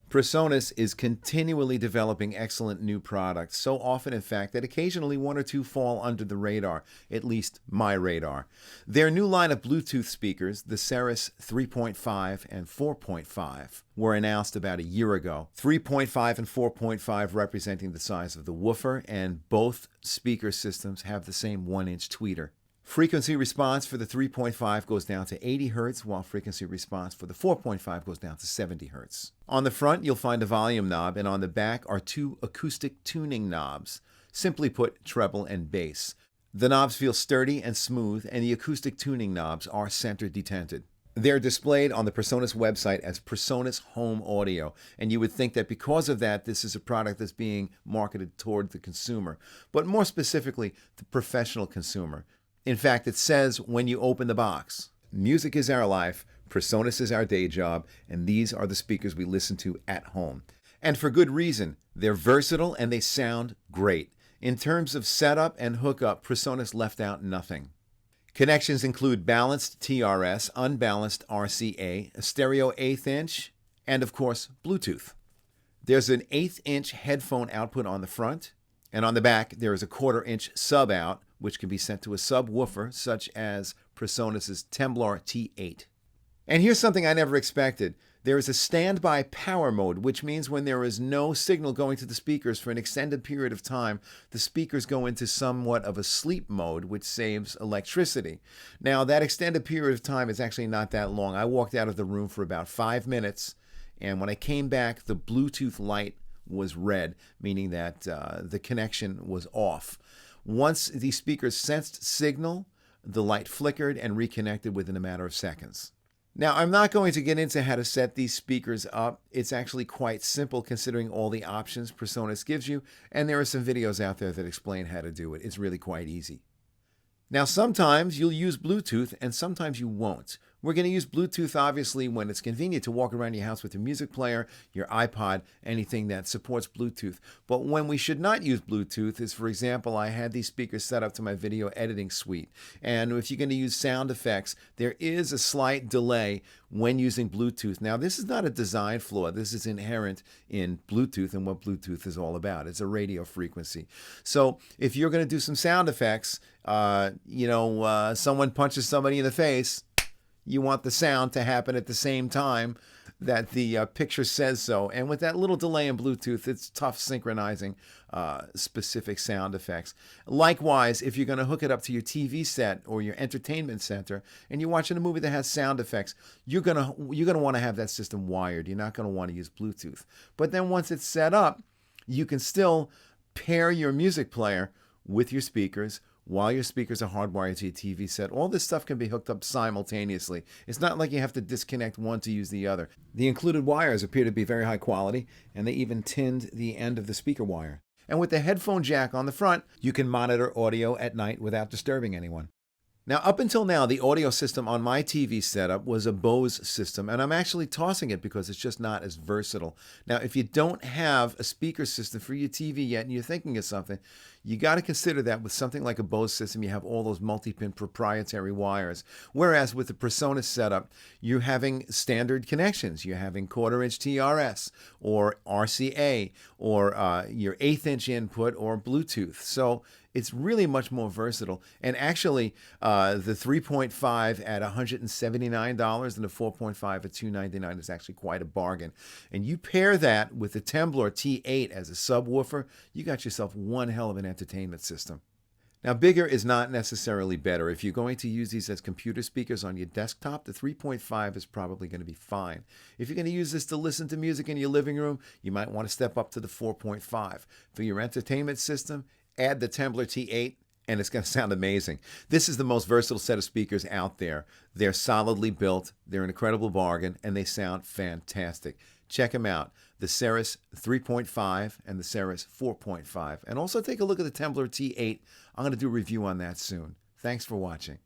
Presonus is continually developing excellent new products, so often, in fact, that occasionally one or two fall under the radar, at least my radar. Their new line of Bluetooth speakers, the Ceres 3.5 and 4.5, were announced about a year ago. 3.5 and 4.5 representing the size of the woofer, and both speaker systems have the same 1-inch tweeter. Frequency response for the 3.5 goes down to 80 Hz, while frequency response for the 4.5 goes down to 70 Hz. On the front, you'll find a volume knob, and on the back are two acoustic tuning knobs. Simply put, treble and bass. The knobs feel sturdy and smooth, and the acoustic tuning knobs are center detented. They're displayed on the Presonus website as Presonus Home Audio, and you would think that because of that, this is a product that's being marketed toward the consumer, but more specifically, the professional consumer. In fact, it says when you open the box, music is our life, Presonus is our day job, and these are the speakers we listen to at home. And for good reason. They're versatile and they sound great. In terms of setup and hookup, Presonus left out nothing. Connections include balanced TRS, unbalanced RCA, a stereo 1/8 inch, and of course, Bluetooth. There's an 1/8 inch headphone output on the front, and on the back there is a 1/4 inch sub out, which can be sent to a subwoofer such as Presonus' Temblor T8. And here's something I never expected. There is a standby power mode, which means when there is no signal going to the speakers for an extended period of time, the speakers go into somewhat of a sleep mode, which saves electricity. Now, that extended period of time is actually not that long. I walked out of the room for about 5 minutes, and when I came back, the Bluetooth light was red, meaning that the connection was off. Once the speakers sensed signal, the light flickered and reconnected within a matter of seconds. Now, I'm not going to get into how to set these speakers up. It's actually quite simple considering all the options Presonus gives you, and there are some videos out there that explain how to do it. It's really quite easy. Now, sometimes you'll use Bluetooth and sometimes you won't. We're going to use Bluetooth, obviously, when it's convenient to walk around your house with your music player, your iPod, anything that supports Bluetooth. But when we should not use Bluetooth is, for example, I had these speakers set up to my video editing suite. And if you're going to use sound effects, there is a slight delay when using Bluetooth. Now, this is not a design flaw. This is inherent in Bluetooth and what Bluetooth is all about. It's a radio frequency. So if you're going to do some sound effects, someone punches somebody in the face, you want the sound to happen at the same time that the picture says so. And with that little delay in Bluetooth, it's tough synchronizing specific sound effects. Likewise, if you're going to hook it up to your TV set or your entertainment center and you're watching a movie that has sound effects, you're going to want to have that system wired. You're not going to want to use Bluetooth. But then once it's set up, you can still pair your music player with your speakers while your speakers are hardwired to your TV set. All this stuff can be hooked up simultaneously. It's not like you have to disconnect one to use the other. The included wires appear to be very high quality, and they even tinned the end of the speaker wire. And with the headphone jack on the front, you can monitor audio at night without disturbing anyone. Now, up until now, the audio system on my TV setup was a Bose system, and I'm actually tossing it because it's just not as versatile. Now, if you don't have a speaker system for your TV yet and you're thinking of something, you got to consider that with something like a Bose system, you have all those multi-pin proprietary wires. Whereas with the Presonus setup, you're having standard connections. You're having 1/4 inch TRS or RCA or your 1/8 inch input or Bluetooth. So it's really much more versatile. And actually, the 3.5 at $179 and the 4.5 at $299 is actually quite a bargain. And you pair that with the Temblor T8 as a subwoofer, you got yourself one hell of an entertainment system. Now, bigger is not necessarily better. If you're going to use these as computer speakers on your desktop, the 3.5 is probably going to be fine. If you're going to use this to listen to music in your living room, you might want to step up to the 4.5. For your entertainment system, add the Temblor T8, and it's going to sound amazing. This is the most versatile set of speakers out there. They're solidly built, they're an incredible bargain, and they sound fantastic. Check them out, the Ceres 3.5 and the Ceres 4.5. And also take a look at the Temblor T8. I'm going to do a review on that soon. Thanks for watching.